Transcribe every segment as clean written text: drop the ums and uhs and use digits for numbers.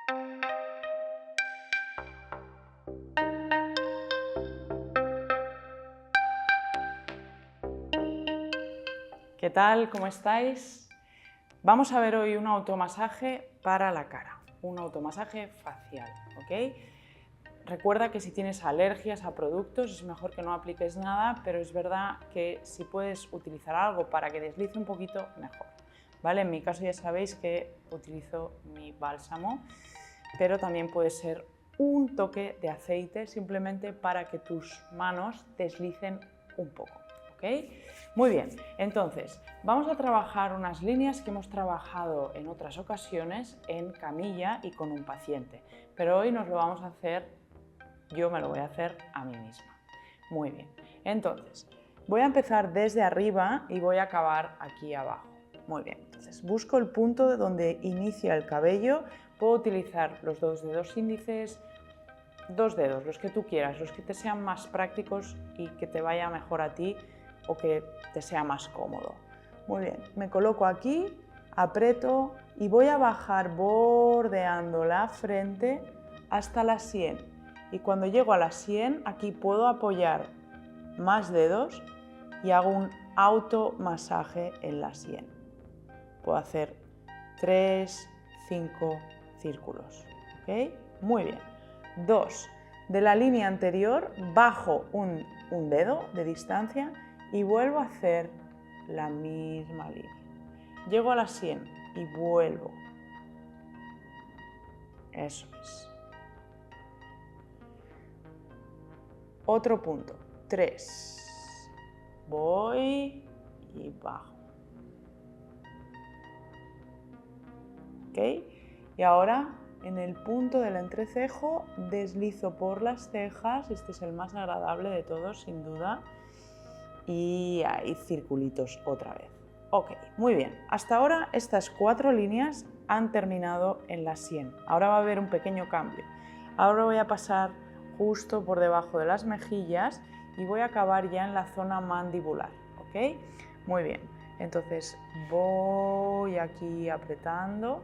¿Qué tal? ¿Cómo estáis? Vamos a ver hoy un automasaje para la cara, un automasaje facial, ¿ok? Recuerda que si tienes alergias a productos es mejor que no apliques nada, pero es verdad que si puedes utilizar algo para que deslice un poquito, mejor, ¿vale? En mi caso ya sabéis que utilizo mi bálsamo, pero también puede ser un toque de aceite simplemente para que tus manos deslicen un poco. ¿Okay? Muy bien, entonces vamos a trabajar unas líneas que hemos trabajado en otras ocasiones en camilla y con un paciente, pero hoy nos lo vamos a hacer, yo me lo voy a hacer a mí misma. Muy bien, entonces voy a empezar desde arriba y voy a acabar aquí abajo. Muy bien, entonces busco el punto de donde inicia el cabello, puedo utilizar los dos dedos índices, dos dedos, los que tú quieras, los que te sean más prácticos y que te vaya mejor a ti o que te sea más cómodo. Muy bien, me coloco aquí, aprieto y voy a bajar bordeando la frente hasta la sien. Y cuando llego a la sien, aquí puedo apoyar más dedos y hago un automasaje en la sien. Puedo hacer 3, 5 círculos. ¿Ok? Muy bien. 2. De la línea anterior bajo un dedo de distancia y vuelvo a hacer la misma línea. Llego a la sien y vuelvo. Eso es. Otro punto. 3. Voy y bajo. ¿Ok? Y ahora en el punto del entrecejo deslizo por las cejas. Este es el más agradable de todos, sin duda. Y hay circulitos otra vez. Ok, muy bien. Hasta ahora estas 4 líneas han terminado en la sien. Ahora va a haber un pequeño cambio. Ahora voy a pasar justo por debajo de las mejillas y voy a acabar ya en la zona mandibular. Ok, muy bien. Entonces voy aquí apretando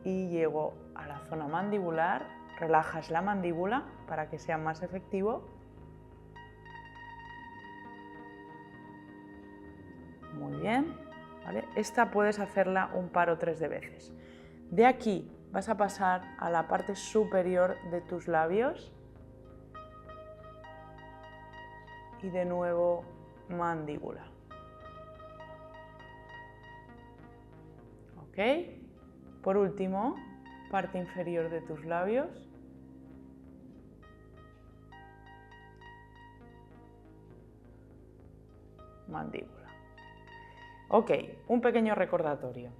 y llego a la zona mandibular. Relajas la mandíbula para que sea más efectivo. Muy bien, ¿vale? Esta puedes hacerla un par o 3 de veces. De aquí vas a pasar a la parte superior de tus labios y de nuevo mandíbula. ¿Ok? Por último, parte inferior de tus labios. Mandíbula. Ok, un pequeño recordatorio.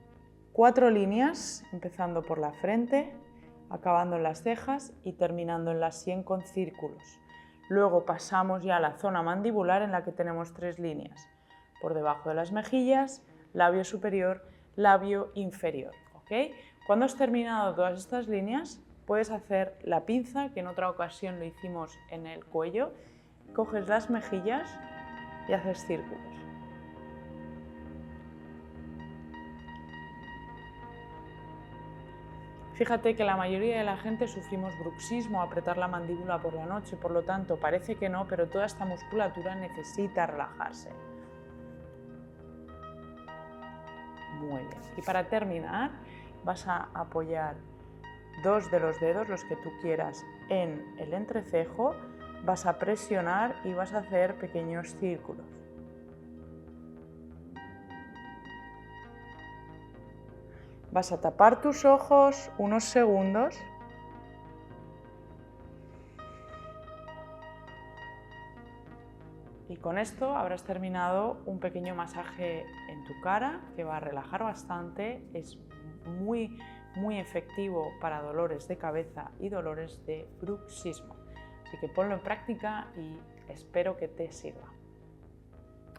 4 líneas, empezando por la frente, acabando en las cejas y terminando en la sien con círculos. Luego pasamos ya a la zona mandibular en la que tenemos 3 líneas. Por debajo de las mejillas, labio superior, labio inferior. ¿Ok? Cuando has terminado todas estas líneas, puedes hacer la pinza, que en otra ocasión lo hicimos en el cuello. Coges las mejillas y haces círculos. Fíjate que la mayoría de la gente sufrimos bruxismo, apretar la mandíbula por la noche, por lo tanto parece que no, pero toda esta musculatura necesita relajarse. Muy bien. Y para terminar vas a apoyar 2 de los dedos, los que tú quieras, en el entrecejo, vas a presionar y vas a hacer pequeños círculos. Vas a tapar tus ojos unos segundos y con esto habrás terminado un pequeño masaje en tu cara que va a relajar bastante, es muy efectivo para dolores de cabeza y dolores de bruxismo. Así que ponlo en práctica y espero que te sirva.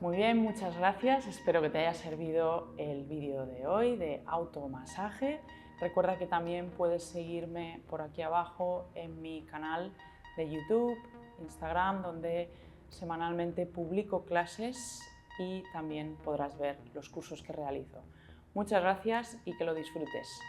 Muy bien, muchas gracias. Espero que te haya servido el vídeo de hoy de automasaje. Recuerda que también puedes seguirme por aquí abajo en mi canal de YouTube, Instagram, donde semanalmente publico clases y también podrás ver los cursos que realizo. Muchas gracias y que lo disfrutes.